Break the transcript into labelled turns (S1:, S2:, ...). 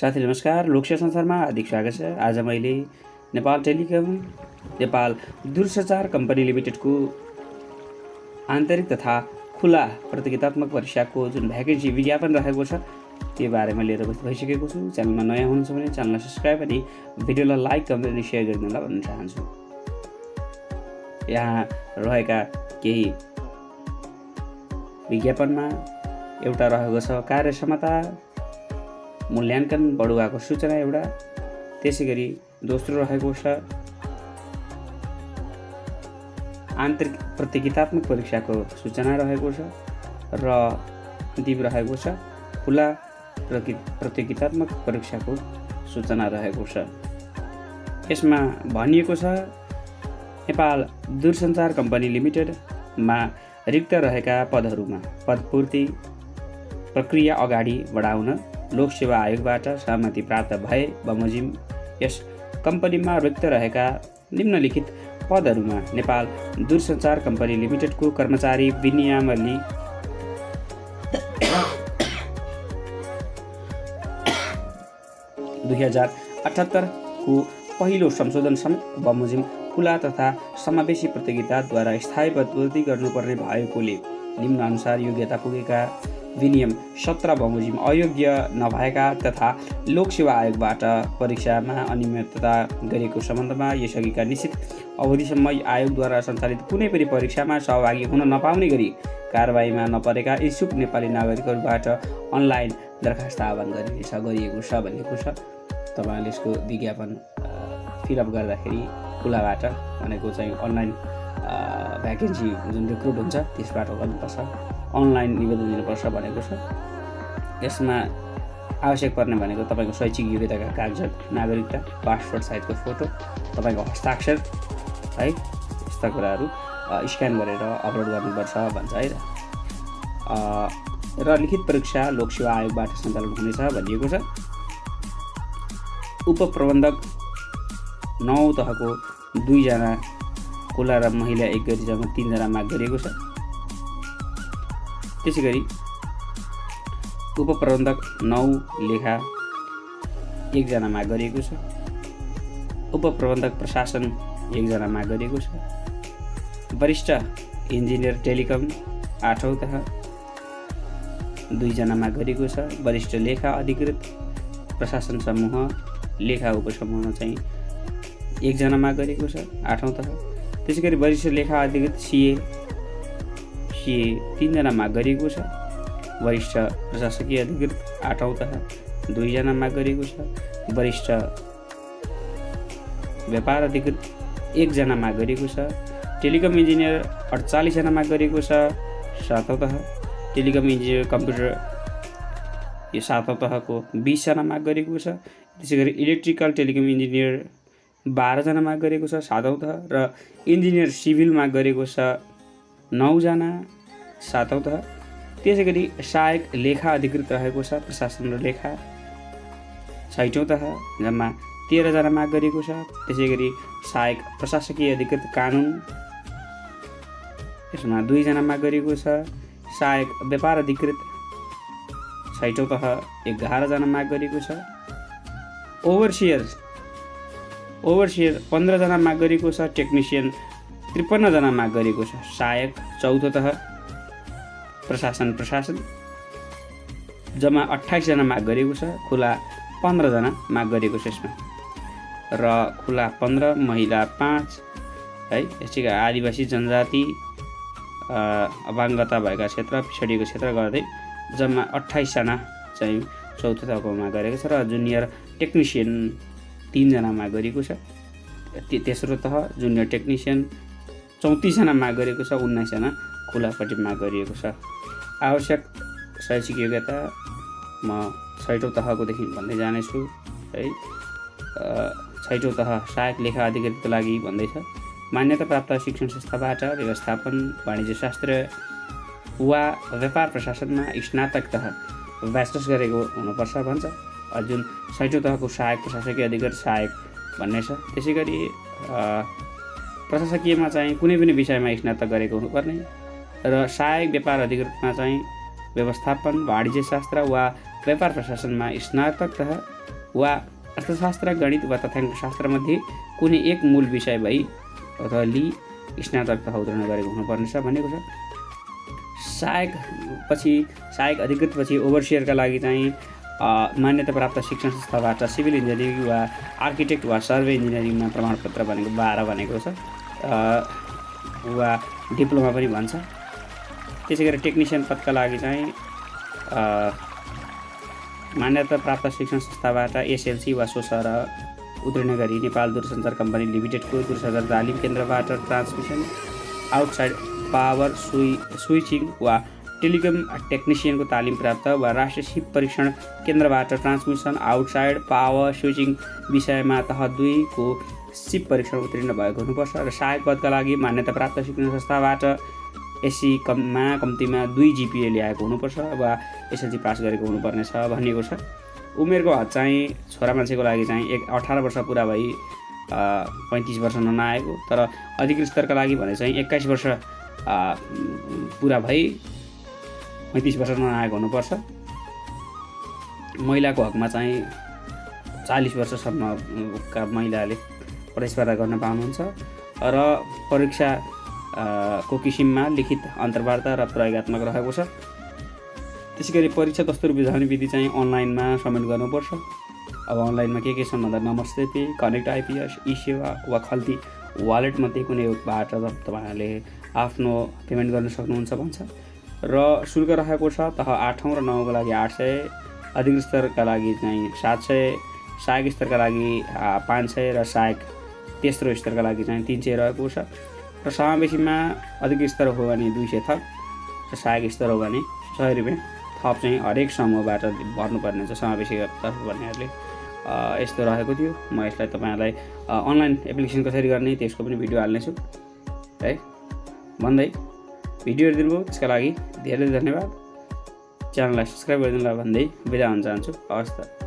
S1: साथी नमस्कार, लोकसेवा संसारमा हार्दिक स्वागत छ। आज मैले नेपाल टेलिकम नेपाल दूरसञ्चार कम्पनी लिमिटेडको आन्तरिक तथा खुला प्रतियोगितात्मक परीक्षाको जुन भ्याकेन्सी विज्ञापन रहेको छ त्यो बारेमा लिएर उपस्थित भइसकेको छु। च्यानलमा नयाँ हुनुहुन्छ भने च्यानललाई सब्स्क्राइब अनि भिडियोलाई लाइक कमेन्ट अनि सेयर गरिदिनु होला भन्न चाहन्छु। यहाँ रहेका केही विज्ञापनमा एउटा रहेको छ कार्यक्षमता मूल्याङ्कन बढुवाको सूचना एउटा, त्यसैगरी दोस्रो रहेको छ आन्तरिक प्रतियोगितात्मक परीक्षाको सूचना रहेको छ र अन्तिम रहेको छ खुला प्रतियोगितात्मक परीक्षाको सूचना रहेको छ। यसमा भनिएको छ नेपाल दूरसञ्चार कम्पनी लिमिटेडमा रिक्त रहेका पदहरूमा पदपूर्ति प्रक्रिया अगाडि बढाउन लोकसेवा आयोगबाट सहमति प्राप्त भए बमोजिम यस कम्पनीमा रिक्त रहेका निम्नलिखित पदहरूमा नेपाल दूरसञ्चार कम्पनी लिमिटेडको कर्मचारी विनियामली 2078 को पहिलो संशोधन समेत बमोजिम खुला तथा समावेशी प्रतियोगिताद्वारा स्थायी पदपूर्ति गर्नुपर्ने भएकोले निम्नानुसार योग्यता पुगेका विनियम 17 बमोजिम अयोग्य नभएका तथा लोकसेवा आयोगबाट परीक्षामा अनियमितता गरेको सम्बन्धमा यसअघिका निश्चित अवधिसम्म आयोगद्वारा सञ्चालित कुनै पनि परीक्षामा सहभागी हुन नपाउने गरी कारबाहीमा नपरेका इच्छुक नेपाली नागरिकहरूबाट अनलाइन दरखास्त आह्वान गरिएको छ भनेको छ। तपाईँले यसको विज्ञापन फिलअप गर्दाखेरि खुलाबाट भनेको चाहिँ अनलाइन भ्याकेन्सी जुन रिक्रुट हुन्छ त्यसबाट गर्नुपर्छ, अनलाइन निवेदन दिनुपर्छ भनेको छ। यसमा आवश्यक पर्ने भनेको तपाईँको शैक्षिक योग्यताका कागजात, नागरिकता, पासपोर्ट साइजको फोटो, तपाईँको हस्ताक्षर है, यस्ता कुराहरू स्क्यान गरेर अपलोड गर्नुपर्छ भन्छ है। र लिखित परीक्षा लोकसेवा आयोगबाट सञ्चालन हुनेछ भनिएको छ। उपप्रबन्धक 9 तहको 2 जना खुला र महिला 1 गरी जम्मा 3 जना माग गरिएको छ। त्यसैगरी उपप्रबन्धक 9 लेखा 1 जना माग गरिएको छ। उपप्रबन्धक प्रशासन 1 जना माग गरिएको छ। वरिष्ठ इन्जिनियर टेलिकम 8औं तह 2 जना माग गरिएको छ। वरिष्ठ लेखा अधिकृत प्रशासन समूह लेखा उपसमूहमा चाहिँ 1 जना माग गरिएको छ 8औं तह। त्यसैगरी वरिष्ठ लेखा अधिकृत सीए 3 जना माग गरिएको छ। वरिष्ठ प्रशासकीय अधिकृत 8औं तह 2 जना माग गरिएको छ। वरिष्ठ व्यापार अधिकृत 1 जना माग गरिएको छ। टेलिकम इन्जिनियर 48 जना माग गरिएको छ 7औं तह। टेलिकम इन्जिनियर कम्प्युटर यो 7औं तहको 20 जना माग गरिएको छ। त्यसैगरी इलेक्ट्रिकल टेलिकम इन्जिनियर 12 जना माग गरेको छ 7औं तह र इन्जिनियर सिभिल माग गरेको छ 9 जना 7औं तह। त्यसैगरी सहायक लेखा अधिकृत रहेको छ प्रशासन र लेखा 60औं तह जम्मा 13 जना माग गरेको छ। त्यसैगरी सहायक प्रशासकीय अधिकृत कानुन यसमा 2 जना माग गरेको छ। सहायक व्यापार अधिकृत 60औं तह 11 जना माग गरेको छ। ओभरसियर 15 जना माग गरेको छ। टेक्निसियन 53 जना माग गरेको छ। सहायक 4औं तह प्रशासन जम्मा 28 जना माग गरेको छ। खुला 15 जना माग गरेको छ यसमा र खुला 15 महिला 5 है। यसै आदिवासी जनजाति अपाङ्गता भएका क्षेत्र पिछडिएको क्षेत्र गर्दै जम्मा 28 जना चाहिँ 4औं तहको माग गरेको छ र जुनियर टेक्निसियन 3 जना माग गरेको छ। तेस्रो तह जुनियर टेक्निसियन 34 जना माग गरेको छ। 19 जना खुलापट्टि माग गरिएको छ। आवश्यक शैक्षिक योग्यता म 60औं तहकोदेखि भन्दै जानेछु है। 60औं तह सहायक लेखा अधिकृतको लागि भन्दैछ मान्यता प्राप्त शिक्षण संस्थाबाट व्यवस्थापन वाणिज्य शास्त्र वा व्यापार प्रशासनमा स्नातक तह ब्याचलर्स गरेको हुनुपर्छ भन्छ। जुन 60औं तहको सहायक प्रशासकीय अधिकृत सहायक भन्ने छ। त्यसैगरी प्रशासकीयमा चाहिँ कुनै पनि विषयमा स्नातक गरेको हुनुपर्ने र सहायक व्यापार अधिकृतमा चाहिँ व्यवस्थापन वाणिज्य शास्त्र वा व्यापार प्रशासनमा स्नातक तह वा अर्थशास्त्र, गणित वा तथ्याङ्कशास्त्रमध्ये कुनै एक मूल विषय भई अथवा लिई स्नातक तह उत्तीर्ण गरेको हुनुपर्नेछ भनेको छ। सहायक अधिकृतपछि ओभरसियरका लागि चाहिँ मान्यता प्राप्त शिक्षण संस्थाबाट सिभिल इन्जिनियरिङ वा आर्किटेक्ट वा सर्वे इन्जिनियरिङमा प्रमाणपत्र भनेको 12 भनेको छ वा डिप्लोमा पनि भन्छ। त्यसै गरी टेक्निसियन पदका लागि चाहिँ मान्यता प्राप्त शिक्षण संस्थाबाट एसएलसी वा सोसर उत्तीर्ण गरी नेपाल दूरसञ्चार कम्पनी लिमिटेडको दूरसञ्चार तालिम केन्द्रबाट ट्रान्समिसन आउटसाइड पावर स्विचिङ वा टेलिकम टेक्निसियनको तालिम प्राप्त वा राष्ट्रिय सिप परीक्षण केन्द्रबाट ट्रान्समिसन आउटसाइड पावर स्विचिङ विषयमा तह 2 को सिप परीक्षण उत्तीर्ण भएको हुनुपर्छ। र सहायक पदका लागि मान्यता प्राप्त शिक्षण संस्थाबाट एससी कम्तीमा 2 GPA ल्याएको हुनुपर्छ वा एसएलसी पास गरेको हुनुपर्नेछ भनिएको छ। उमेरको हद चाहिँ छोरा मान्छेको लागि चाहिँ 18 वर्ष पुरा भई 35 वर्ष नआएको, तर अधिकृत स्तरका लागि भने चाहिँ 21 वर्ष पुरा भई 35 वर्ष नआएको हुनुपर्छ। महिलाको हकमा चाहिँ 40 वर्षसम्मका महिलाले प्रतिस्पर्धा गर्न पाउनुहुन्छ र परीक्षा को किसिममा लिखित अन्तर्वार्ता र प्रयोगात्मक रहेको छ। त्यसैगरी परीक्षा दस्तुर बुझाउने विधि चाहिँ अनलाइनमा सबमिट गर्नुपर्छ। अब अनलाइनमा के छन् भन्दा नमस्ते पे, कनेक्ट आइपिएस, ई सेवा वा खल्ती वालेटमध्ये कुनै एकबाट तपाईँहरूले आफ्नो पेमेन्ट गर्न सक्नुहुन्छ भन्छ। र शुल्क रहेको छ तह 8औं र 9औं को लागि 800, अधिकृत स्तरका लागि चाहिँ 700, सहायक स्तरका लागि 500 र सहायक तेस्रो स्तरका लागि चाहिँ 300 रहेको छ। र समावेशीमा अधिकृत स्तर हो भने 200 थप र सहायक स्तर हो भने 100 रुपैयाँ थप चाहिँ हरेक समूहबाट भर्नुपर्ने छ समावेशी तर्फ भन्नेहरूले। यस्तो रहेको थियो। म यसलाई तपाईँहरूलाई अनलाइन एप्लिकेसन कसरी गर्ने त्यसको पनि भिडियो हाल्नेछु है भन्दै भिडियो हेरिदिनुभयो त्यसका लागि धेरै धन्यवाद। च्यानललाई सब्सक्राइब गरिदिनुलाई भन्दै बिदा हुन चाहन्छु। हवस् त।